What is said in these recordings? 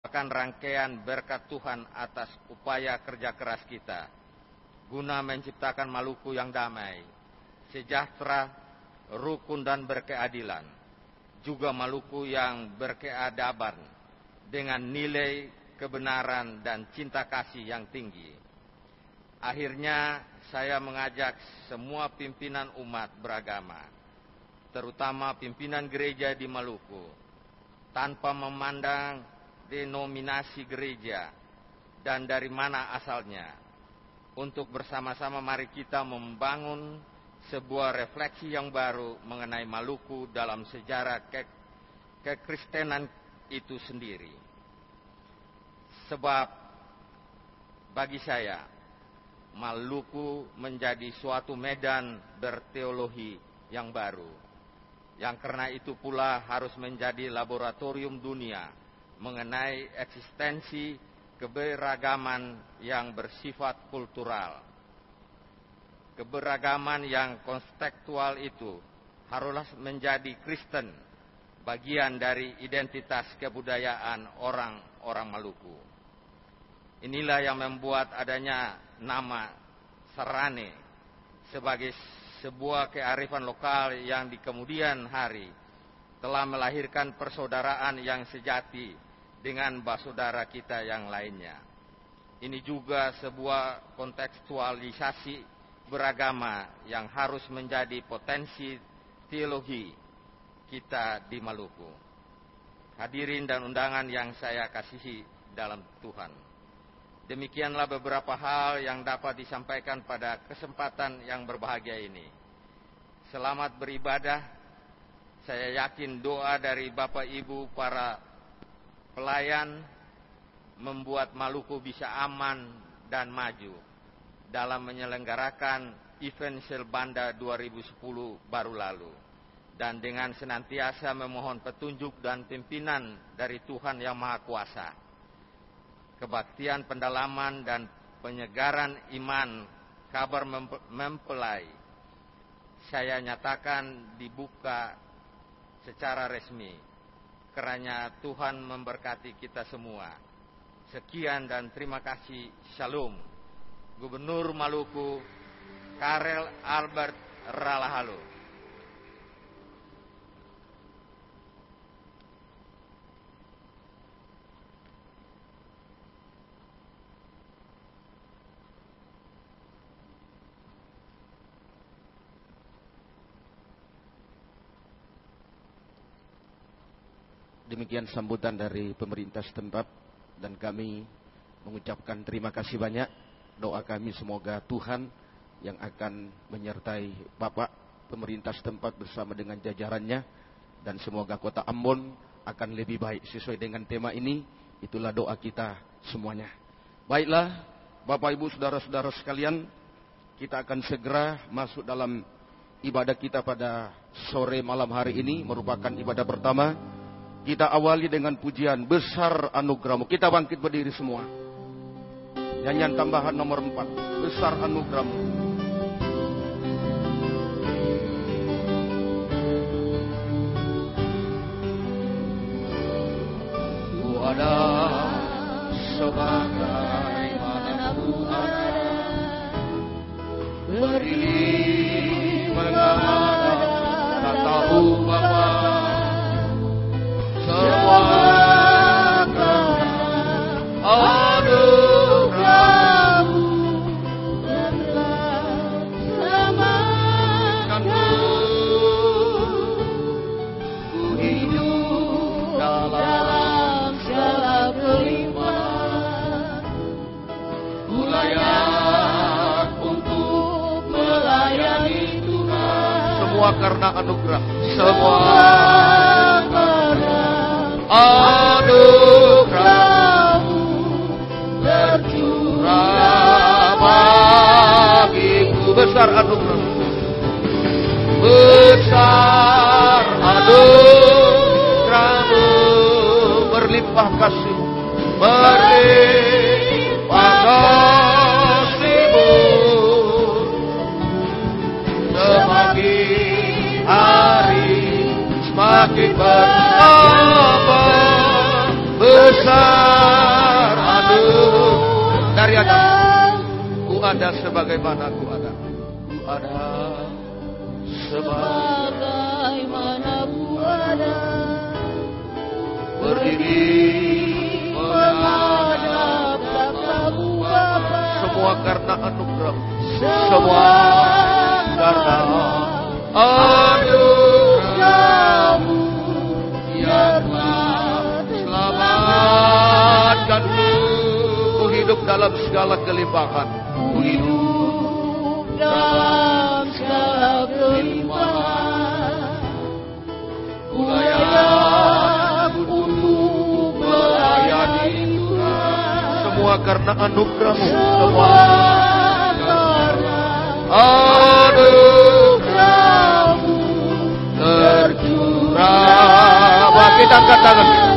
akan rangkaian berkat Tuhan atas upaya kerja keras kita guna menciptakan Maluku yang damai, sejahtera, rukun dan berkeadilan, juga Maluku yang berkeadaban dengan nilai kebenaran dan cinta kasih yang tinggi. Akhirnya saya mengajak semua pimpinan umat beragama, terutama pimpinan gereja di Maluku, tanpa memandang denominasi gereja dan dari mana asalnya, untuk bersama-sama mari kita membangun sebuah refleksi yang baru mengenai Maluku dalam sejarah kekristenan itu sendiri. Sebab bagi saya, Maluku menjadi suatu medan berteologi yang baru, yang karena itu pula harus menjadi laboratorium dunia mengenai eksistensi keberagaman yang bersifat kultural. Keberagaman yang kontekstual itu haruslah menjadi Kristen, bagian dari identitas kebudayaan orang-orang Maluku. Inilah yang membuat adanya nama Sarane sebagai sebuah kearifan lokal yang di kemudian hari telah melahirkan persaudaraan yang sejati dengan saudara kita yang lainnya. Ini juga sebuah kontekstualisasi beragama yang harus menjadi potensi teologi kita di Maluku. Hadirin dan undangan yang saya kasihi dalam Tuhan, demikianlah beberapa hal yang dapat disampaikan pada kesempatan yang berbahagia ini. Selamat beribadah. Saya yakin doa dari Bapak Ibu para pelayan membuat Maluku bisa aman dan maju dalam menyelenggarakan event Selbanda 2010 baru lalu, dan dengan senantiasa memohon petunjuk dan pimpinan dari Tuhan Yang Maha Kuasa, kebaktian pendalaman dan penyegaran iman kabar mempelai saya nyatakan dibuka secara resmi. Kiranya Tuhan memberkati kita semua. Sekian dan terima kasih. Shalom. Gubernur Maluku, Karel Albert Ralahalo. Demikian sambutan dari pemerintah setempat, dan kami mengucapkan terima kasih banyak. Doa kami semoga Tuhan yang akan menyertai Bapak pemerintah setempat bersama dengan jajarannya, dan semoga kota Ambon akan lebih baik sesuai dengan tema ini. Itulah doa kita semuanya. Baiklah Bapak Ibu saudara-saudara sekalian, kita akan segera masuk dalam ibadah kita pada sore malam hari ini, merupakan ibadah pertama. Kita awali dengan pujian Besar Anugerahmu. Kita bangkit berdiri semua. Nyanyian tambahan nomor 4, Besar Anugerahmu. Ku ada sebagaimana ku ada, berdiri menghadap tak tahu Bapa. Semua karena anugerahmu bersamakanku. Ku hidup dalam segala kelimpahan, ku layak untuk melayani Tuhan. Semua karena anugerah. Semua anugerahmu tercurah bagiku. Besar anugerahmu. Besar anugerahmu, Berlimpah kasih. berlimpah kasih-Mu. Semakin hari semakin bertambah besar ada sebagaimana ku ada. Ku ada sebagaimana ku ada. Berdiri menghadap katamu Bapa. Semua karena anugerah. Semua karena anugerah-Mu yang telah selamatkanku. Ku hidup dalam segala kelimpahan. Ku hidup dalam segala kelimpahan. Ku layak untuk melayani Tuhan. Semua karena anugerah-Mu. Semua karena anugerah-Mu tercurah. Mari kita angkat tangan.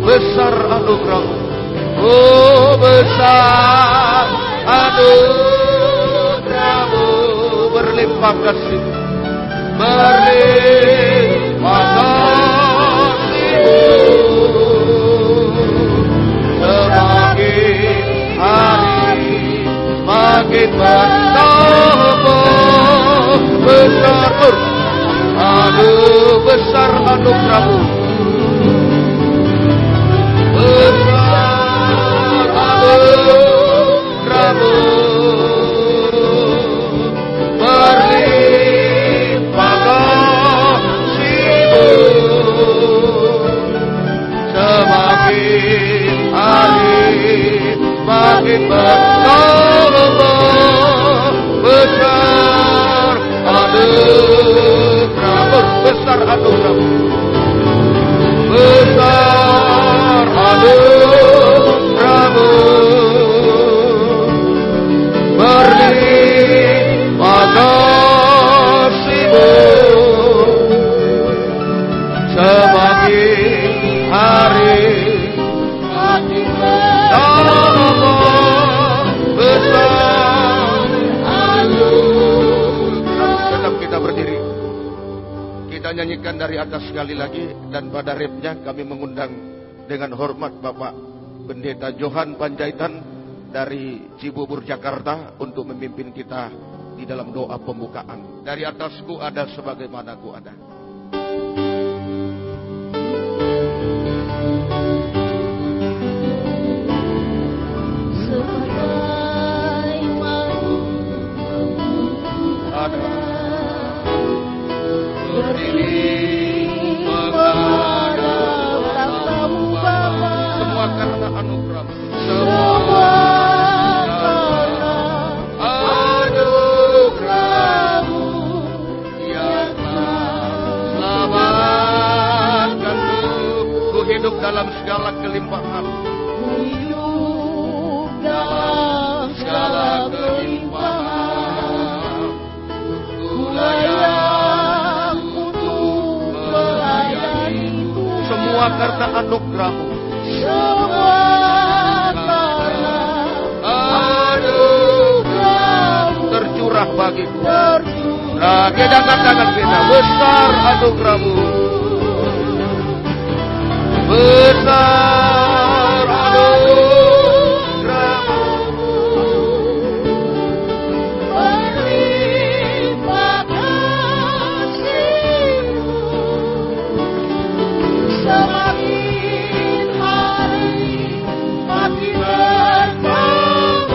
Besar anugerah-Mu. Oh, besar anugerah-Mu, berlimpah kasih, berlimpah kasih-Mu. Semakin hari semakin bertambah besar. Aduh, besar anugerah-Mu. Besar anugerah-Mu, berlimpah kasih-Mu. Semakin hari semakin bertambah besar anugerah-Mu. Besar anugerah-Mu. Besar anugerah-Mu, berlimpah kasih-Mu. Semakin hari semakin bertambah besar anugerah-Mu. Tetap kita berdiri. Kita nyanyikan dari atas sekali lagi, dan pada refnya kami mengundang dengan hormat Bapak Pendeta Johan Panjaitan dari Cibubur, Jakarta untuk memimpin kita di dalam doa pembukaan. Dari atasku ada sebagaimana ku ada. Semua karena anugerah-Mu. Semua karena anugerah-Mu yang telah selamatkanku. Ku hidup dalam segala kelimpahan. Ku hidup dalam segala kelimpahan. Ku layak untuk melayani Tuhan. Semua karena anugerah-Mu. Semua karena anugerah-Mu tercurah bagiku. tercurah. Nah, kita katakan kita, besar anugerah-Mu. Besar anugerah-Mu. Berlimpah kasih-Mu. Semakin hari makin bertambah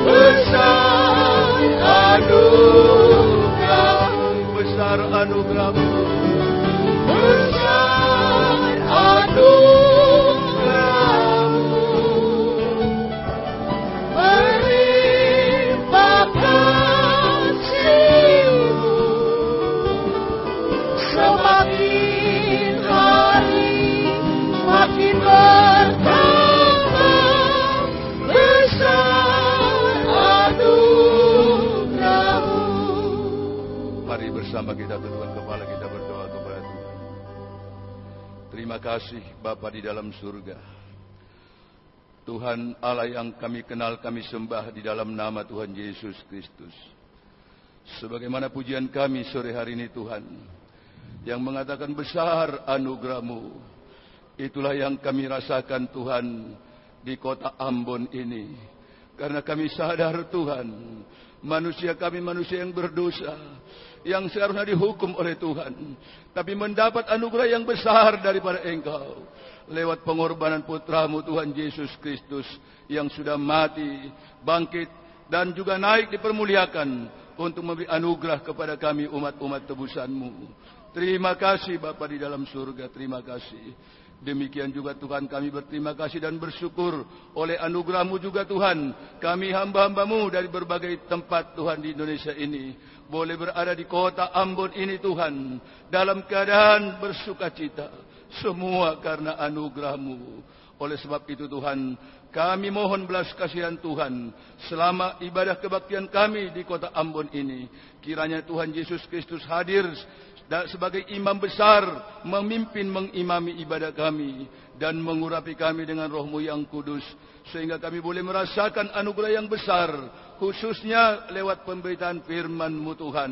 besar anugerah-Mu. Besar anugerah-Mu. Besar anugerah-Mu. Berlimpah kasih-Mu. Semakin hari makin bertambah besar anugerah-Mu. Mari bersama kita tundukkan kepala, kita berdoa kepada Tuhan. Terima kasih Bapa di dalam surga. Tuhan Allah yang kami kenal, kami sembah di dalam nama Tuhan Yesus Kristus. Sebagaimana pujian kami sore hari ini Tuhan, yang mengatakan besar anugerah-Mu, itulah yang kami rasakan Tuhan di kota Ambon ini. Karena kami sadar Tuhan, manusia kami manusia yang berdosa, yang seharusnya dihukum oleh Tuhan, tapi mendapat anugerah yang besar daripada Engkau lewat pengorbanan putra-Mu Tuhan Yesus Kristus, yang sudah mati, bangkit, dan juga naik dipermuliakan untuk memberi anugerah kepada kami umat-umat tebusan-Mu. Terima kasih Bapa di dalam surga, terima kasih. Demikian juga Tuhan, kami berterima kasih dan bersyukur oleh anugerah-Mu juga Tuhan, kami hamba-hamba-Mu dari berbagai tempat Tuhan di Indonesia ini boleh berada di kota Ambon ini Tuhan, dalam keadaan bersukacita, semua karena anugerah-Mu. Oleh sebab itu Tuhan, kami mohon belas kasihan Tuhan selama ibadah kebaktian kami di kota Ambon ini. Kiranya Tuhan Yesus Kristus hadir sebagai imam besar, memimpin mengimami ibadah kami dan mengurapi kami dengan Roh-Mu yang kudus, sehingga kami boleh merasakan anugerah yang besar, khususnya lewat pemberitaan firman-Mu Tuhan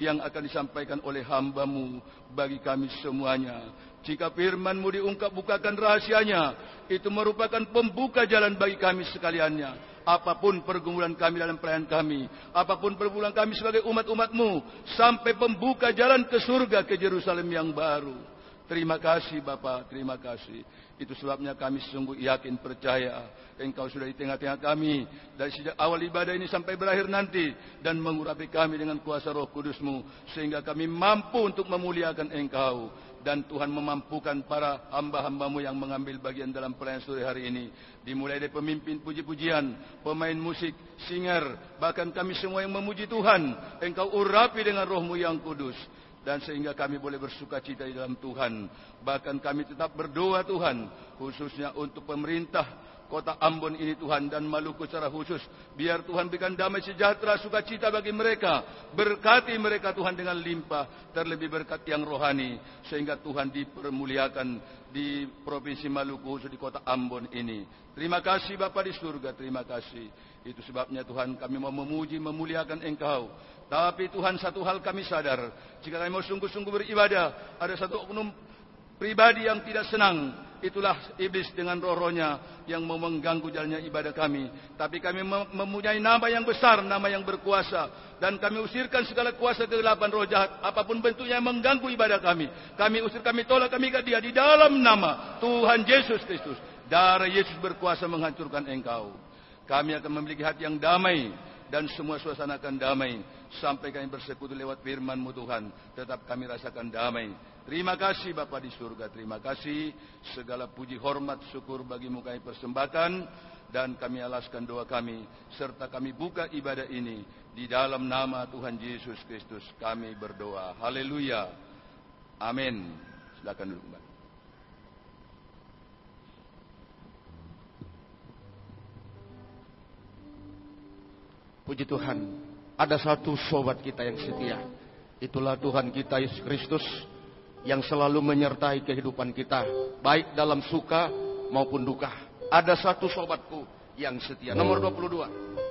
yang akan disampaikan oleh hamba-Mu bagi kami semuanya. Jika firman-Mu diungkap bukakan rahasianya, itu merupakan pembuka jalan bagi kami sekaliannya. Apapun pergumulan kami dalam pelayanan kami, apapun pergumulan kami sebagai umat-umat-Mu, sampai pembuka jalan ke surga, ke Yerusalem yang baru. Terima kasih Bapa, terima kasih. Itu sebabnya kami sungguh yakin, percaya Engkau sudah di tengah-tengah kami dari sejak awal ibadah ini sampai berakhir nanti, dan mengurapi kami dengan kuasa Roh Kudus-Mu, sehingga kami mampu untuk memuliakan Engkau. Dan Tuhan memampukan para hamba-hamba-Mu yang mengambil bagian dalam pelayanan sore hari ini, dimulai dari pemimpin puji-pujian, pemain musik, singer, bahkan kami semua yang memuji Tuhan. Engkau urapi dengan Roh-Mu yang kudus, dan sehingga kami boleh bersukacita di dalam Tuhan. Bahkan kami tetap berdoa Tuhan, khususnya untuk pemerintah kota Ambon ini Tuhan, dan Maluku secara khusus. Biar Tuhan berikan damai sejahtera, sukacita bagi mereka. Berkati mereka Tuhan dengan limpah, terlebih berkat yang rohani, sehingga Tuhan dipermuliakan di Provinsi Maluku, khusus di kota Ambon ini. Terima kasih Bapa di surga, terima kasih. Itu sebabnya Tuhan, kami mau memuji, memuliakan Engkau. Tapi Tuhan, satu hal kami sadar, jika kami mau sungguh-sungguh beribadah, ada satu oknum pribadi yang tidak senang. Itulah iblis dengan roh-rohnya yang mau mengganggu jalannya ibadah kami. Tapi kami mempunyai nama yang besar, nama yang berkuasa, dan kami usirkan segala kuasa kegelapan roh jahat, apapun bentuknya yang mengganggu ibadah kami. Kami usir, kami tolak, kami ikat dia di dalam nama Tuhan Yesus Kristus. Darah Yesus berkuasa menghancurkan engkau. Kami akan memiliki hati yang damai, dan semua suasana akan damai sampai kami bersekutu lewat firman-Mu Tuhan. Tetap kami rasakan damai. Terima kasih Bapa di surga, terima kasih. Segala puji, hormat, syukur bagi-Mu kami persembahkan, dan kami alaskan doa kami, serta kami buka ibadah ini di dalam nama Tuhan Yesus Kristus kami berdoa. Haleluya, amin. Silakan duduk kembali. Puji Tuhan, ada satu sobat kita yang setia. Itulah Tuhan kita Yesus Kristus, yang selalu menyertai kehidupan kita, baik dalam suka maupun duka. Ada satu sobatku yang setia, nomor 22.